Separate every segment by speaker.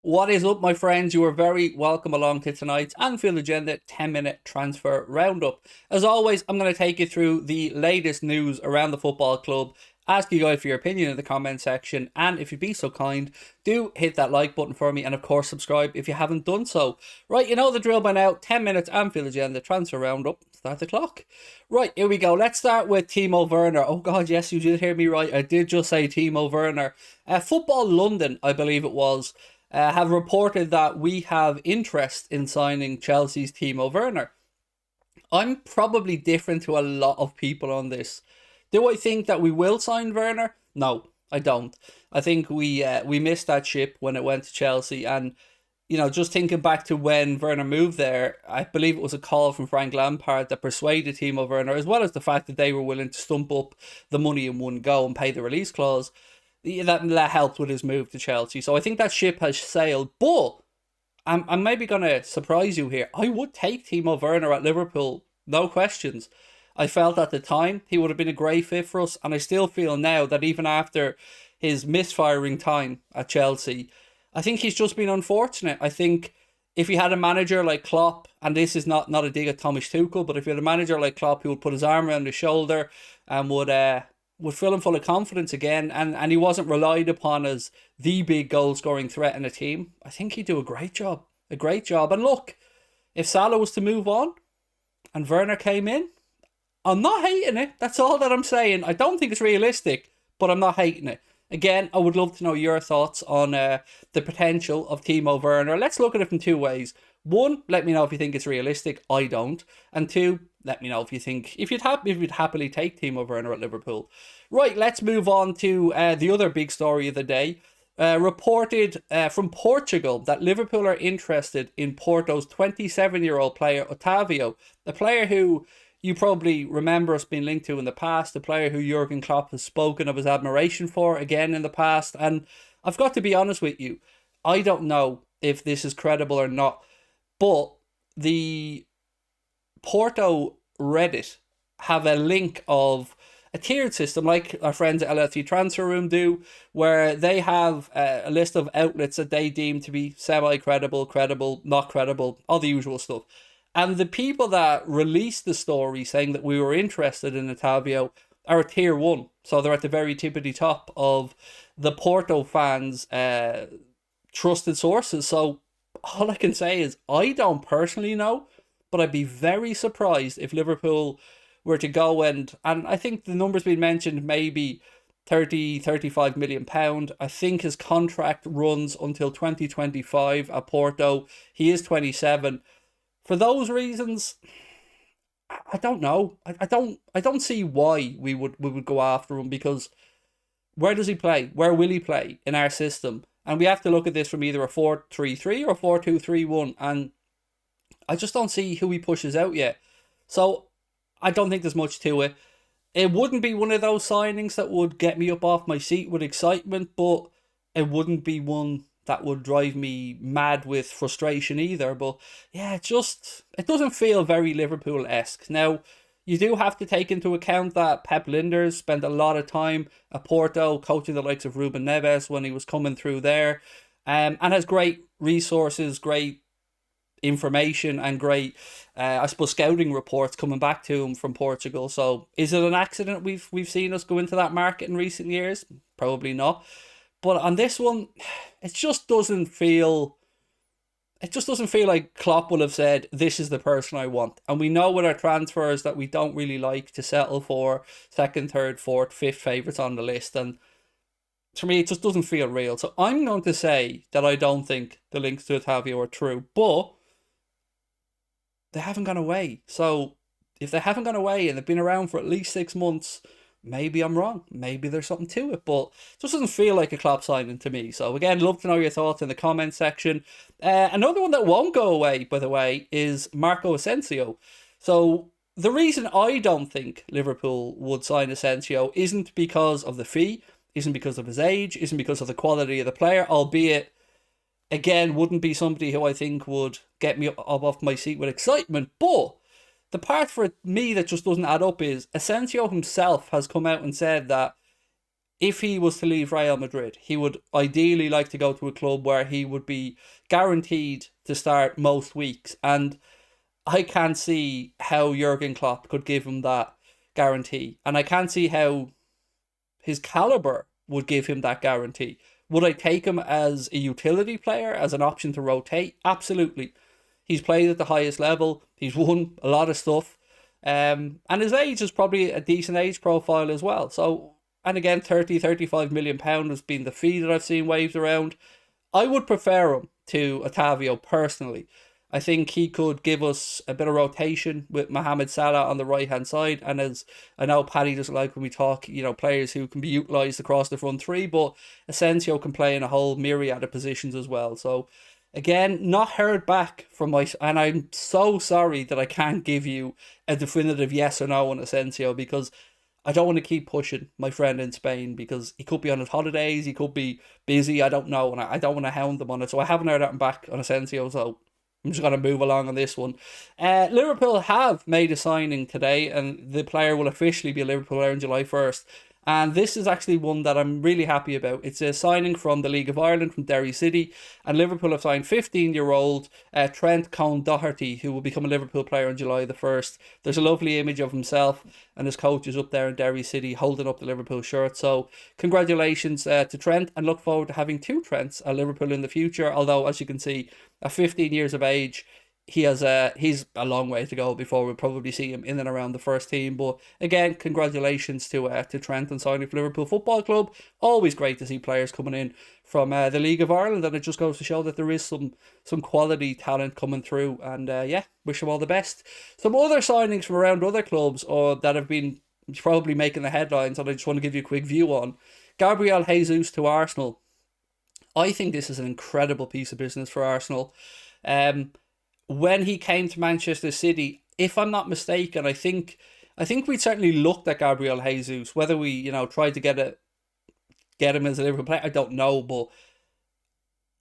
Speaker 1: What is up, my friends? You are very welcome along to tonight's Anfield Agenda 10-minute transfer roundup. As always, I'm going to take you through the latest news around the football club, ask you guys for your opinion in the comment section, and if you'd be so kind, do hit that like button for me, and of course subscribe if you haven't done so. Right, you know the drill by now. 10 minutes Anfield Agenda transfer roundup. Start the clock. Right, here we go. Let's start with Timo Werner. Oh god, yes, you did hear me right. I did just say Timo Werner. Football London, I believe it was, have reported that we have interest in signing Chelsea's Timo Werner. I'm probably different to a lot of people on this. Do I think that we will sign Werner? No, I don't. I think we missed that ship when it went to Chelsea, and just thinking back to when Werner moved there, I believe it was a call from Frank Lampard that persuaded Timo Werner, as well as the fact that they were willing to stump up the money in one go and pay the release clause. That helped with his move to Chelsea. So I think that ship has sailed. But I'm maybe going to surprise you here. I would take Timo Werner at Liverpool, no questions. I felt at the time he would have been a great fit for us, and I still feel now that even after his misfiring time at Chelsea, I think he's just been unfortunate. I think if he had a manager like Klopp, and this is not a dig at Thomas Tuchel, but if he had a manager like Klopp who would put his arm around his shoulder and would fill him full of confidence again, and he wasn't relied upon as the big goal scoring threat in a team, I think he'd do a great job. A great job. And look, if Salah was to move on and Werner came in, I'm not hating it. That's all that I'm saying. I don't think it's realistic, but I'm not hating it. Again, I would love to know your thoughts on the potential of Timo Werner. Let's look at it in two ways. One, let me know if you think it's realistic. I don't. And two, let me know if you think if you'd happily take Timo Werner at Liverpool. Right, let's move on to the other big story of the day. Reported from Portugal that Liverpool are interested in Porto's 27-year-old player Otavio, the player who you probably remember us being linked to in the past, the player who Jurgen Klopp has spoken of his admiration for again in the past. And I've got to be honest with you, I don't know if this is credible or not, but the Porto Reddit have a link of a tiered system like our friends at LFC Transfer Room do, where they have a list of outlets that they deem to be semi-credible, credible, not credible, all the usual stuff. And the people that released the story saying that we were interested in Otavio are a tier one. So they're at the very tippity top of the Porto fans' trusted sources. So all I can say is I don't personally know, but I'd be very surprised if Liverpool were to go and I think the numbers being mentioned maybe 35 million pound. I think his contract runs until 2025 at Porto. He is 27. For those reasons, I don't know. I don't see why we would go after him, because where does he play? Where will he play in our system? And we have to look at this from either a 4-3-3 or 4-2-3-1, and I just don't see who he pushes out yet. So I don't think there's much to it. It wouldn't be one of those signings that would get me up off my seat with excitement, but it wouldn't be one that would drive me mad with frustration either. But yeah, it doesn't feel very Liverpool-esque. Now, you do have to take into account that Pep Linders spent a lot of time at Porto coaching the likes of Ruben Neves when he was coming through there, and has great resources, great information, and great, I suppose, scouting reports coming back to him from Portugal. So, is it an accident we've seen us go into that market in recent years? Probably not. But on this one, it just doesn't feel. It just doesn't feel like Klopp will have said, this is the person I want. And we know with our transfers that we don't really like to settle for second, third, fourth, fifth favourites on the list. And to me, it just doesn't feel real. So I'm going to say that I don't think the links to Otavio are true. But they haven't gone away. So if they haven't gone away and they've been around for at least 6 months, maybe I'm wrong. Maybe there's something to it, but it just doesn't feel like a Klopp signing to me. So again, love to know your thoughts in the comment section. Another one that won't go away, by the way, is Marco Asensio. So the reason I don't think Liverpool would sign Asensio isn't because of the fee, isn't because of his age, isn't because of the quality of the player, albeit again wouldn't be somebody who I think would get me up off my seat with excitement, but the part for me that just doesn't add up is Asensio himself has come out and said that if he was to leave Real Madrid, he would ideally like to go to a club where he would be guaranteed to start most weeks. And I can't see how Jurgen Klopp could give him that guarantee. And I can't see how his caliber would give him that guarantee. Would I take him as a utility player, as an option to rotate? Absolutely. He's played at the highest level. He's won a lot of stuff. And his age is probably a decent age profile as well. So, and again, 30, 35 million pound has been the fee that I've seen waved around. I would prefer him to Otavio personally. I think he could give us a bit of rotation with Mohamed Salah on the right hand side. And as I know, Paddy doesn't like when we talk, players who can be utilised across the front three, but Asensio can play in a whole myriad of positions as well. So, again, not heard back from and I'm so sorry that I can't give you a definitive yes or no on Asensio, because I don't want to keep pushing my friend in Spain, because he could be on his holidays, he could be busy, I don't know, and I don't want to hound him on it. So I haven't heard anything back on Asensio, so I'm just going to move along on this one. Liverpool have made a signing today, and the player will officially be a Liverpool player on July 1st. And this is actually one that I'm really happy about. It's a signing from the League of Ireland, from Derry City. And Liverpool have signed 15-year-old Trent Kone-Doherty, who will become a Liverpool player on July the 1st. There's a lovely image of himself and his coaches up there in Derry City holding up the Liverpool shirt. So congratulations to Trent, and look forward to having two Trents at Liverpool in the future. Although, as you can see, at 15 years of age, he's a long way to go before we'll probably see him in and around the first team. But again, congratulations to Trent on signing for Liverpool Football Club. Always great to see players coming in from the League of Ireland, and it just goes to show that there is some quality talent coming through. And yeah, wish them all the best. Some other signings from around other clubs or that have been probably making the headlines, and I just want to give you a quick view on. Gabriel Jesus to Arsenal. I think this is an incredible piece of business for Arsenal. When he came to Manchester City, if I'm not mistaken, I think we certainly looked at Gabriel Jesus. Whether we tried to get him as a Liverpool player, I don't know. But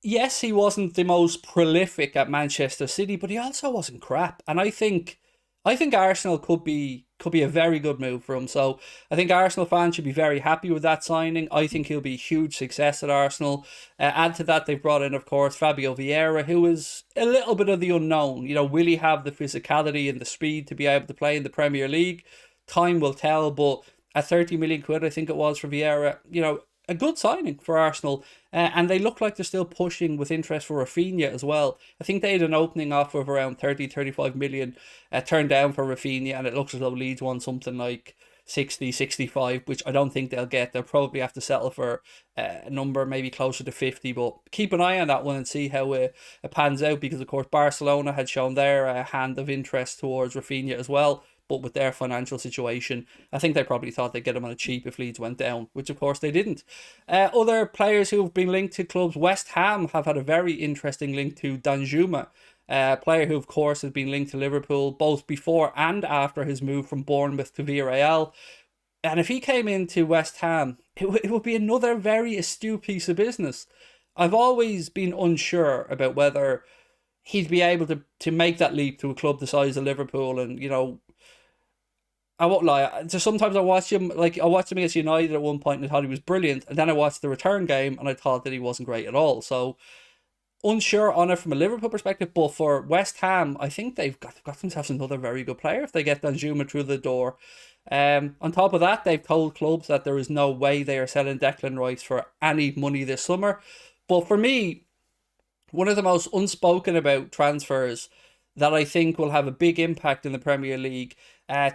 Speaker 1: yes, he wasn't the most prolific at Manchester City, but he also wasn't crap. And I think Arsenal could be a very good move for him. So I think Arsenal fans should be very happy with that signing. I think he'll be a huge success at Arsenal. Add to that, they've brought in, of course, Fabio Vieira, who is a little bit of the unknown. Will he have the physicality and the speed to be able to play in the Premier League? Time will tell, but at 30 million quid, I think it was, for Vieira, a good signing for Arsenal. And they look like they're still pushing with interest for Rafinha as well. I think they had an opening offer of around 30, 35 million turned down for Rafinha, and it looks as though Leeds want something like 60, 65, which I don't think they'll get. They'll probably have to settle for a number maybe closer to 50, but keep an eye on that one and see how it pans out, because of course Barcelona had shown their hand of interest towards Rafinha as well. But with their financial situation, I think they probably thought they'd get him on a cheap if Leeds went down, which of course they didn't. Other players who have been linked to clubs, West Ham have had a very interesting link to Danjuma, a player who of course has been linked to Liverpool both before and after his move from Bournemouth to Villarreal. And if he came into West Ham, it would be another very astute piece of business. I've always been unsure about whether he'd be able to make that leap to a club the size of Liverpool. And I won't lie. So sometimes I watched him against United at one point and I thought he was brilliant, and then I watched the return game and I thought that he wasn't great at all. So unsure on it from a Liverpool perspective, but for West Ham, I think they've got themselves another very good player if they get Danjuma through the door. On top of that, they've told clubs that there is no way they are selling Declan Rice for any money this summer. But for me, one of the most unspoken about transfers that I think will have a big impact in the Premier League,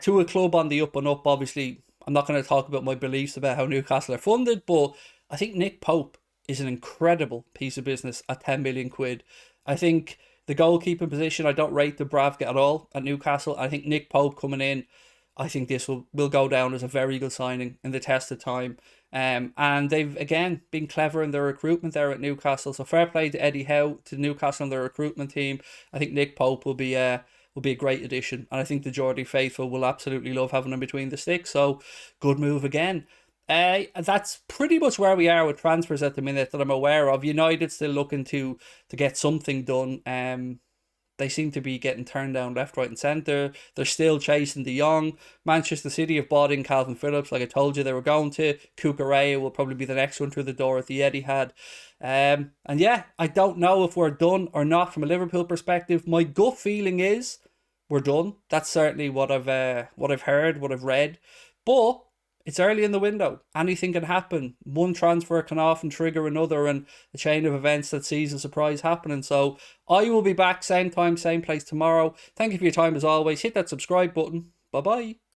Speaker 1: to a club on the up and up. Obviously, I'm not going to talk about my beliefs about how Newcastle are funded, but I think Nick Pope is an incredible piece of business at 10 million quid. I think the goalkeeping position, I don't rate Dubravka at all at Newcastle. I think Nick Pope coming in, I think this will go down as a very good signing in the test of time. And they've, again, been clever in their recruitment there at Newcastle. So fair play to Eddie Howe, to Newcastle and their recruitment team. I think Nick Pope will be a great addition. And I think the Geordie faithful will absolutely love having him between the sticks. So good move again. That's pretty much where we are with transfers at the minute that I'm aware of. United still looking to get something done. they seem to be getting turned down left, right, and centre. They're still chasing De Jong. Manchester City have bought in Calvin Phillips, like I told you they were going to. Cucurella will probably be the next one through the door at the Etihad. And yeah, I don't know if we're done or not from a Liverpool perspective. My gut feeling is we're done. That's certainly what I've heard, what I've read. But it's early in the window. Anything can happen. One transfer can often trigger another, and a chain of events that sees a surprise happening. So I will be back same time, same place tomorrow. Thank you for your time as always. Hit that subscribe button. Bye bye.